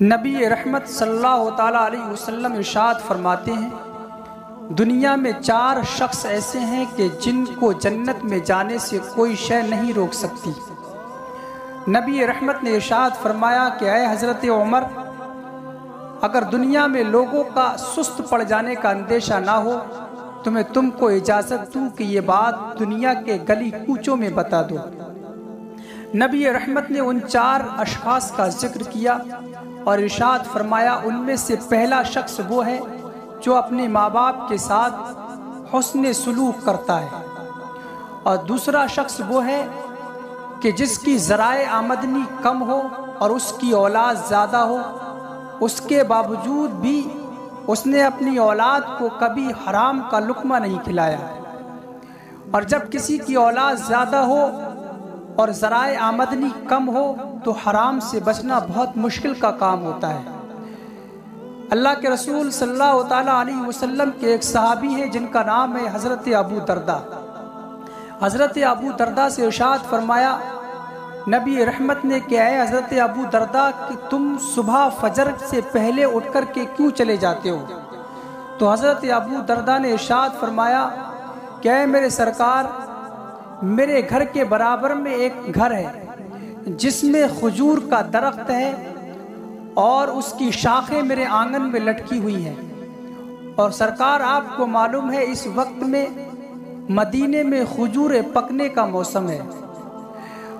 نبی رحمت صلی اللہ تعالیٰ علیہ وسلم ارشاد فرماتے ہیں، دنیا میں 4 شخص ایسے ہیں کہ جن کو جنت میں جانے سے کوئی شے نہیں روک سکتی۔ نبی رحمت نے ارشاد فرمایا کہ اے حضرت عمر، اگر دنیا میں لوگوں کا سست پڑ جانے کا اندیشہ نہ ہو تو میں تم کو اجازت دوں کہ یہ بات دنیا کے گلی کوچوں میں بتا دو۔ نبی رحمت نے ان 4 اشخاص کا ذکر کیا اور ارشاد فرمایا، ان میں سے پہلا شخص وہ ہے جو اپنے ماں باپ کے ساتھ حسن سلوک کرتا ہے، اور دوسرا شخص وہ ہے کہ جس کی ذرائع آمدنی کم ہو اور اس کی اولاد زیادہ ہو، اس کے باوجود بھی اس نے اپنی اولاد کو کبھی حرام کا لقمہ نہیں کھلایا۔ اور جب کسی کی اولاد زیادہ ہو اور ذرائع آمدنی کم ہو تو حرام سے بچنا بہت مشکل کا کام ہوتا ہے۔ اللہ کے رسول صلی اللہ تعالیٰ علیہ وسلم کے ایک صحابی ہیں جن کا نام ہے حضرت ابو درداء۔ حضرت ابو درداء سے ارشاد فرمایا نبی رحمت نے کہ اے حضرت ابو درداء کہ تم صبح فجر سے پہلے اٹھ کر کے کیوں چلے جاتے ہو؟ تو حضرت ابو درداء نے ارشاد فرمایا کہ اے میرے سرکار، میرے گھر کے برابر میں ایک گھر ہے جس میں کھجور کا درخت ہے اور اس کی شاخیں میرے آنگن میں لٹکی ہوئی ہیں، اور سرکار آپ کو معلوم ہے اس وقت میں مدینے میں کھجور پکنے کا موسم ہے۔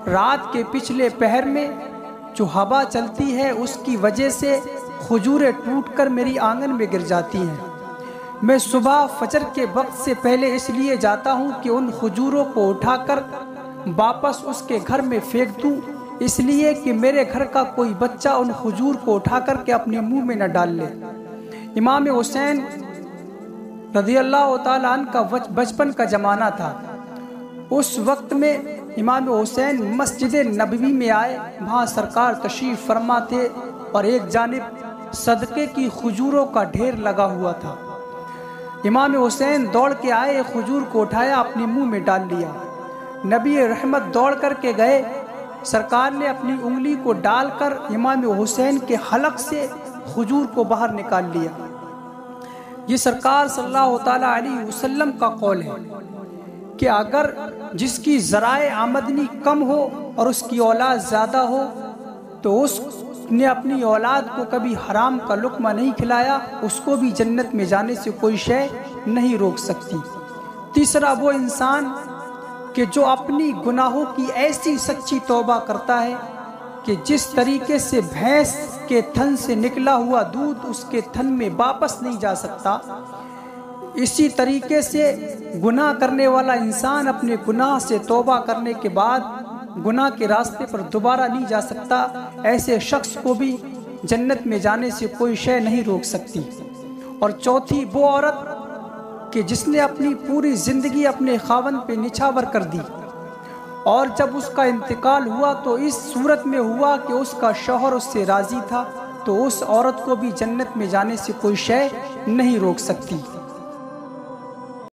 رات کے پچھلے پہر میں جو ہوا چلتی ہے اس کی وجہ سے کھجوریں ٹوٹ کر میری آنگن میں گر جاتی ہیں۔ میں صبح فجر کے وقت سے پہلے اس لیے جاتا ہوں کہ ان کھجوروں کو اٹھا کر واپس اس کے گھر میں پھینک دوں، اس لیے کہ میرے گھر کا کوئی بچہ ان کھجور کو اٹھا کر کے اپنے منہ میں نہ ڈال لے۔ امام حسین رضی اللہ تعالیٰ عنہ کا بچپن کا زمانہ تھا۔ اس وقت میں امام حسین مسجد نبوی میں آئے، وہاں سرکار تشریف فرما تھے اور ایک جانب صدقے کی کھجوروں کا ڈھیر لگا ہوا تھا۔ امام حسین دوڑ کے آئے، کھجور کو اٹھایا، اپنے منہ میں ڈال لیا۔ نبی رحمت دوڑ کر کے گئے، سرکار نے اپنی انگلی کو ڈال کر امام حسین کے حلق سے کھجور کو باہر نکال لیا۔ یہ سرکار صلی اللہ تعالیٰ علیہ وسلم کا قول ہے کہ اگر جس کی ذرائع آمدنی کم ہو اور اس کی اولاد زیادہ ہو تو اس نے اپنی اولاد کو کبھی حرام کا لقمہ نہیں کھلایا، اس کو بھی جنت میں جانے سے کوئی شے نہیں روک سکتی۔ تیسرا وہ انسان کہ جو اپنی گناہوں کی ایسی سچی توبہ کرتا ہے کہ جس طریقے سے بھینس کے تھن سے نکلا ہوا دودھ اس کے تھن میں واپس نہیں جا سکتا، اسی طریقے سے گناہ کرنے والا انسان اپنے گناہ سے توبہ کرنے کے بعد گناہ کے راستے پر دوبارہ نہیں جا سکتا، ایسے شخص کو بھی جنت میں جانے سے کوئی شے نہیں روک سکتی۔ اور چوتھی وہ عورت کہ جس نے اپنی پوری زندگی اپنے خاوند پہ نچھاور کر دی، اور جب اس کا انتقال ہوا تو اس صورت میں ہوا کہ اس کا شوہر اس سے راضی تھا، تو اس عورت کو بھی جنت میں جانے سے کوئی شے نہیں روک سکتی۔